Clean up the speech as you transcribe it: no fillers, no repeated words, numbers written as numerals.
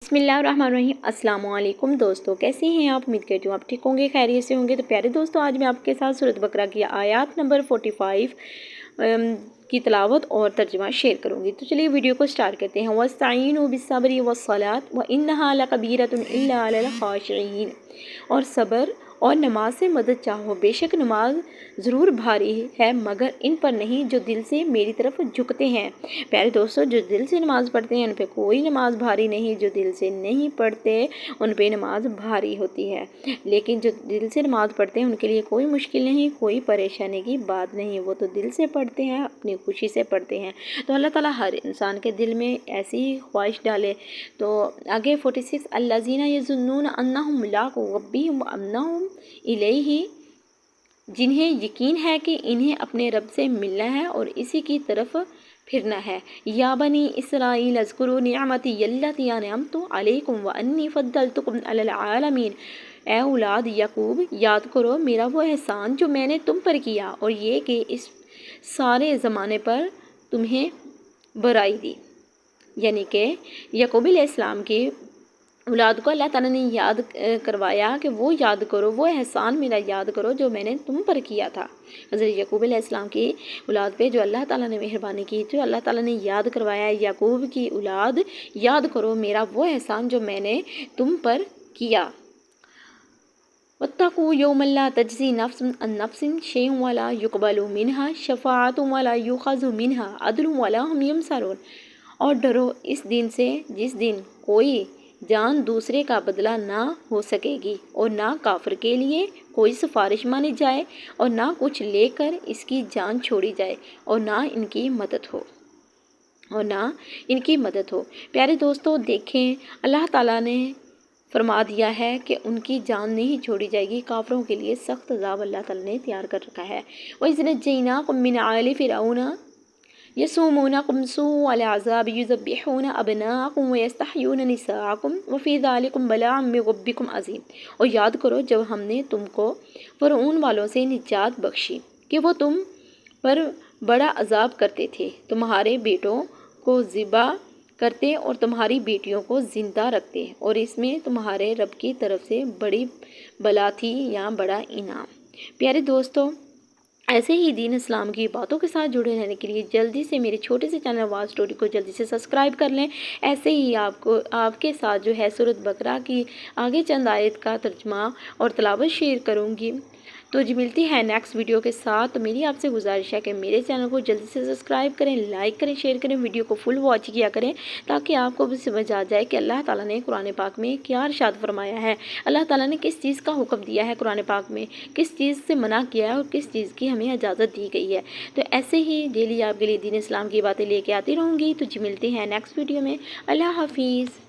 बिस्मिल्लाहिर्रहमानिर्रहीम। अस्सलाम वालेकुम दोस्तों, कैसे हैं आप? उम्मीद करती हूँ आप ठीक होंगे, खैरियत से होंगे। तो प्यारे दोस्तों, आज मैं आपके साथ सूरत बकरा की आयत नंबर 45 की तिलावत और तर्जुमा शेयर करूँगी। तो चलिए वीडियो को स्टार्ट करते हैं। वस्ताईनु बिस्सब्रि वस्सलात व इन्नहा लकबीरतुन इल्ला अलल खाशिईन। और सब्र और नमाज से मदद चाहो, बेशक नमाज ज़रूर भारी है मगर इन पर नहीं जो दिल से मेरी तरफ झुकते हैं। प्यारे दोस्तों, जो दिल से नमाज़ पढ़ते हैं उन पे कोई नमाज भारी नहीं, जो दिल से नहीं पढ़ते उन पे नमाज भारी होती है। लेकिन जो दिल से नमाज पढ़ते हैं उनके लिए कोई मुश्किल नहीं, कोई परेशानी की बात नहीं। वो तो दिल से पढ़ते हैं, अपनी खुशी से पढ़ते हैं। तो अल्लाह ताला हर इंसान के दिल में ऐसी ही ख्वाहिश डाले। तो आगे 46 अल्लज़ीना यज़ुन्नून अन्नहुम मुलाक़ू रब्बिहिम व अन्नहुम इलैहि, जिन्हें यकीन है कि इन्हें अपने रब से मिलना है और इसी की तरफ फिरना है। या बनी इसराइल अज़कुरू निअमती यल्लती अनअमतु अलैकुम व अन्नी फ़द्दलतुकुम अलल आलमीन। ए औलाद याकूब, याद करो मेरा वो एहसान जो मैंने तुम पर किया और ये कि इस सारे ज़माने पर तुम्हें बराई दी। यानी कि याकूब अलैहिस्सलाम की औलाद को अल्लाह ताला ने याद करवाया कि वो याद करो, वो एहसान मेरा याद करो जो मैंने तुम पर किया था। हज़रत याकूब अलैहिस्सलाम की औलाद पे जो अल्लाह ताला ने मेहरबानी की, जो अल्लाह ताला ने याद करवाया, याकूब की औलाद याद करो मेरा वो एहसान जो मैंने तुम पर किया। वत्तकू यौमन ला तज्ज़ी नफ्सुन अन नफ्सिन शैअन वला युक़बलु मिनहा शफ़ाअतुन वला युख़ज़ु मिनहा अदलुन वला हुम युनसरून। और डरो इस दिन से जिस दिन कोई जान दूसरे का बदला ना हो सकेगी और ना काफिर के लिए कोई सिफारिश मानी जाए और ना कुछ लेकर इसकी जान छोड़ी जाए और ना इनकी मदद हो। प्यारे दोस्तों, देखें अल्लाह ताला ने फरमा दिया है कि उनकी जान नहीं छोड़ी जाएगी। काफिरों के लिए सख्त अज़ाब अल्लाह ताला ने तैयार कर रखा है। वइज़ नज्जयनाकुम मिन आलि फ़िरऔन यसुमूनकुम सूअल अज़ाब युज़ब्बिहून अबनाअकुम व यस्तहयून निसाअकुम व फ़ी ज़ालिकुम बलाअम मिन रब्बिकुम अज़ीम। और याद करो जब हमने तुमको फ़िरऔन वालों से निजात बख्शी कि वो तुम पर बड़ा अज़ाब करते थे, तुम्हारे बेटों को ज़िबा करते और तुम्हारी बेटियों को ज़िंदा रखते, और इसमें तुम्हारे रब की तरफ से बड़ी बला थी या बड़ा इनाम। प्यारे दोस्तों, ऐसे ही दीन इस्लाम की बातों के साथ जुड़े रहने के लिए जल्दी से मेरे छोटे से चैनल आवाज़ स्टोरी को जल्दी से सब्सक्राइब कर लें। ऐसे ही आपके साथ जो है सूरत बकरा की आगे चंद आयत का तर्जुमा और तिलावत शेयर करूँगी। तो जी मिलती है नेक्स्ट वीडियो के साथ। तो मेरी आपसे गुजारिश है कि मेरे चैनल को जल्दी से सब्सक्राइब करें, लाइक करें, शेयर करें, वीडियो को फुल वॉच किया करें ताकि आपको भी समझ आ जाए कि अल्लाह ताला ने कुरान पाक में क्या इरशाद फरमाया है, अल्लाह ताला ने किस चीज़ का हुक्म दिया है कुरान पाक में, किस चीज़ से मना किया है और किस चीज़ की हमें इजाज़त दी गई है। तो ऐसे ही डेली आपके लिए दीन इस्लाम की बातें लेके आती रहूँगी। तो जी मिलते हैं नेक्स्ट वीडियो में। अल्लाह हाफिज़।